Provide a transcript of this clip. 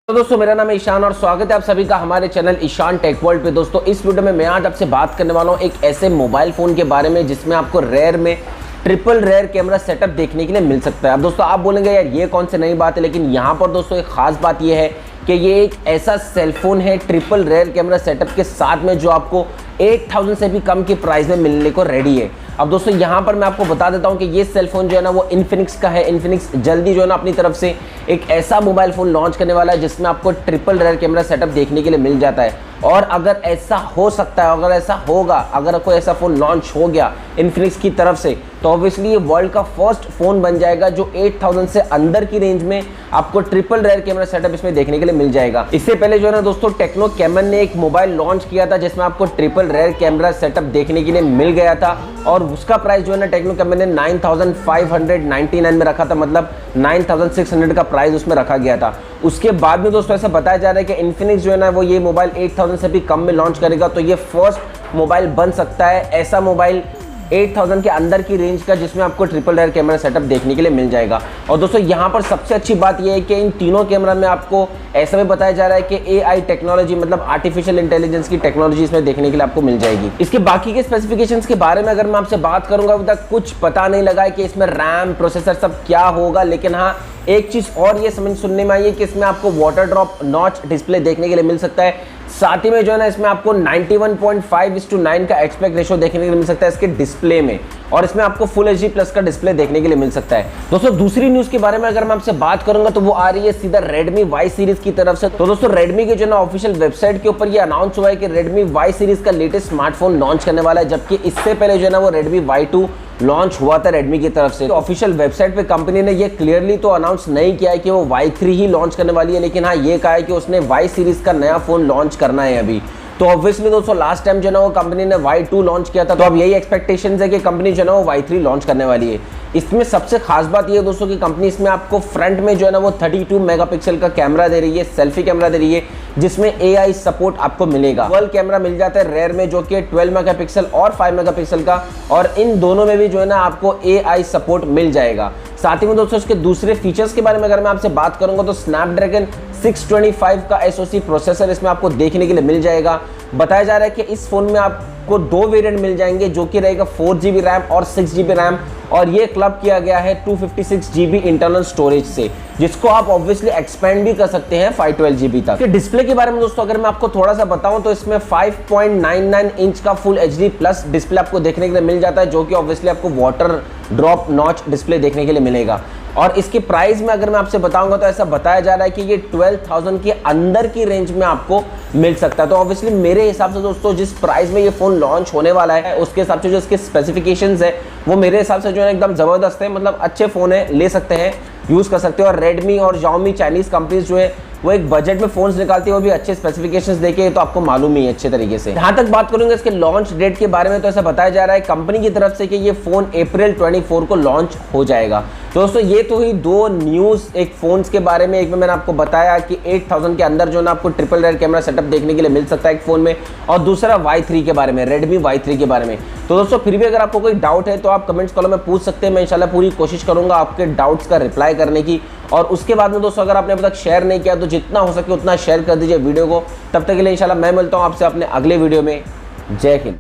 तो दोस्तों मेरा नाम है ईशान और स्वागत है आप सभी का हमारे चैनल ईशान टेक वर्ल्ड पे। दोस्तों इस वीडियो में मैं आज आपसे बात करने वाला हूँ एक ऐसे मोबाइल फ़ोन के बारे में जिसमें आपको रेयर में ट्रिपल रेयर कैमरा सेटअप देखने के लिए मिल सकता है। अब दोस्तों आप बोलेंगे यार ये कौन सी नई बात है, लेकिन यहाँ पर दोस्तों एक खास बात ये है कि ये एक ऐसा सेलफोन है ट्रिपल रेयर कैमरा सेटअप के साथ में जो आपको 8000 से भी कम की प्राइस में मिलने को रेडी है। अब दोस्तों यहाँ पर मैं आपको बता देता हूँ कि ये सेलफोन जो है ना वो इन्फिनिक्स का है। इन्फिनिक्स जल्दी जो है ना अपनी तरफ से एक ऐसा मोबाइल फ़ोन लॉन्च करने वाला है जिसमें आपको ट्रिपल रेयर कैमरा सेटअप देखने के लिए मिल जाता है। और अगर ऐसा हो सकता है, अगर ऐसा होगा, अगर कोई ऐसा फ़ोन लॉन्च हो गया इन्फिनिक्स की तरफ से, तो ऑब्वियसली ये वर्ल्ड का फर्स्ट फ़ोन बन जाएगा जो 8000 से अंदर की रेंज में आपको ट्रिपल रेयर कैमरा सेटअप इसमें देखने के लिए मिल जाएगा। इससे पहले जो है ना दोस्तों टेक्नो कैमन ने एक मोबाइल लॉन्च किया था जिसमें आपको ट्रिपल रेयर कैमरा सेटअप देखने के लिए मिल गया था और उसका प्राइस जो है ना टेक्नो कैमन ने 9599 में रखा था, मतलब 9600 का प्राइस उसमें रखा गया था। उसके बाद में दोस्तों ऐसा बताया जा रहा है कि इन्फिनिक्स जो है ना वो ये मोबाइल 8000 से भी कम में लॉन्च करेगा, तो ये फर्स्ट मोबाइल बन सकता है ऐसा मोबाइल 8000 के अंदर की रेंज का जिसमें आपको ट्रिपल रेयर कैमरा सेटअप देखने के लिए मिल जाएगा। और दोस्तों यहाँ पर सबसे अच्छी बात यह है कि इन तीनों कैमरा में आपको ऐसा भी बताया जा रहा है कि AI टेक्नोलॉजी, मतलब आर्टिफिशियल इंटेलिजेंस की टेक्नोलॉजी इसमें देखने के लिए आपको मिल जाएगी। इसके बाकी के स्पेसिफिकेशंस के बारे में अगर मैं आपसे बात करूंगा, अभी तक कुछ पता नहीं लगा है कि इसमें रैम प्रोसेसर सब क्या होगा, लेकिन हाँ एक चीज़ और ये सुनने में आई है कि इसमें आपको वाटर ड्रॉप नॉच डिस्प्ले देखने के लिए मिल सकता है। साथ ही में जो है ना इसमें आपको 91.5:9 का एस्पेक्ट रेशो देखने के लिए मिल सकता है इसके डिस्प्ले में, और इसमें आपको फुल HD प्लस का डिस्प्ले देखने के लिए मिल सकता है। दोस्तों दूसरी न्यूज़ के बारे में अगर मैं आपसे बात करूंगा तो वो आ रही है सीधा Redmi Y सीरीज की तरफ से। तो दोस्तों Redmi के जो है ना ऑफिशियल वेबसाइट के ऊपर ये अनाउंस हुआ है कि Redmi Y सीरीज का लेटेस्ट स्मार्टफोन लॉन्च करने वाला है, जबकि इससे पहले जो है ना वो Redmi Y2 लॉन्च हुआ था Redmi की तरफ से। तो ऑफिशियल वेबसाइट पे कंपनी ने ये क्लियरली तो अनाउंस नहीं किया है कि वो Y3 ही लॉन्च करने वाली है, लेकिन हाँ ये कहा है कि उसने Y सीरीज का नया फोन लॉन्च करना है अभी। तो ऑब्वियसली दोस्तों लास्ट टाइम जो है ना वो कंपनी ने Y2 लॉन्च किया था, तो अब यही एक्सपेक्टेशंस है कि कंपनी जो है ना वो Y3 लॉन्च करने वाली है। इसमें सबसे खास बात ये है दोस्तों कि कंपनी इसमें आपको फ्रंट में जो है ना वो 32 मेगापिक्सल का कैमरा दे रही है, सेल्फी कैमरा दे रही है, जिसमें AI सपोर्ट आपको मिलेगा। डुअल कैमरा मिल जाता है रेयर में जो कि 12 मेगापिक्सल और 5 मेगापिक्सल का, और इन दोनों में भी जो है ना आपको AI सपोर्ट मिल जाएगा। साथ ही में दोस्तों इसके दूसरे फीचर्स के बारे में अगर मैं आपसे बात करूंगा तो स्नैपड्रैगन 625 का SoC प्रोसेसर इसमें आपको देखने के लिए मिल जाएगा। बताया जा रहा है कि इस फोन में आपको दो वेरिएंट मिल जाएंगे, जो कि रहेगा 4GB रैम और 6GB रैम, और ये क्लब किया गया है 256GB इंटरनल स्टोरेज से, जिसको आप ऑब्वियसली एक्सपेंड भी कर सकते हैं 512GB तक। डिस्प्ले के बारे में दोस्तों अगर मैं आपको थोड़ा सा बताऊं तो इसमें 5.99 इंच का फुल HD प्लस डिस्प्ले आपको देखने के लिए मिल जाता है, जो कि ऑब्वियसली आपको वाटर ड्रॉप नॉच डिस्प्ले देखने के लिए मिलेगा। और इसके प्राइस में अगर मैं आपसे बताऊंगा तो ऐसा बताया जा रहा है कि ये 12000 के अंदर की रेंज में आपको मिल सकता है। तो ऑब्वियसली मेरे हिसाब से दोस्तों जिस प्राइस में ये फ़ोन लॉन्च होने वाला है उसके हिसाब से जो इसके स्पेसिफिकेशंस है वो मेरे हिसाब से जो है एकदम ज़बरदस्त है, मतलब अच्छे फ़ोन है, ले सकते हैं, यूज़ कर सकते हो। और रेडमी और Xiaomi चाइनीज़ कंपनीज जो है वो एक बजट में फोन्स निकालती है, वो भी अच्छे स्पेसिफिकेशंस देके, तो आपको मालूम ही है अच्छे तरीके से। जहां तक बात करूंगा इसके लॉन्च डेट के बारे में तो ऐसा बताया जा रहा है कंपनी की तरफ से कि ये फोन अप्रैल 24 को लॉन्च हो जाएगा। दोस्तों ये तो ही दो न्यूज़ एक फ़ोन्स के बारे में। एक में मैंने आपको बताया कि 8000 के अंदर जो ना आपको ट्रिपल रेयर कैमरा सेटअप देखने के लिए मिल सकता है एक फ़ोन में, और दूसरा Y3 के बारे में, Redmi Y3 के बारे में। तो दोस्तों फिर भी अगर आपको कोई डाउट है तो आप कमेंट्स कॉलम में पूछ सकते हैं, मैं इंशाल्लाह पूरी कोशिश करूँगा आपके डाउट्स का रिप्लाई करने की। और उसके बाद में दोस्तों अगर आपने अभी तक शेयर नहीं किया तो जितना हो सके उतना शेयर कर दीजिए वीडियो को। तब तक के लिए इंशाल्लाह मैं मिलता हूँ आपसे अपने अगले वीडियो में। जय हिंद।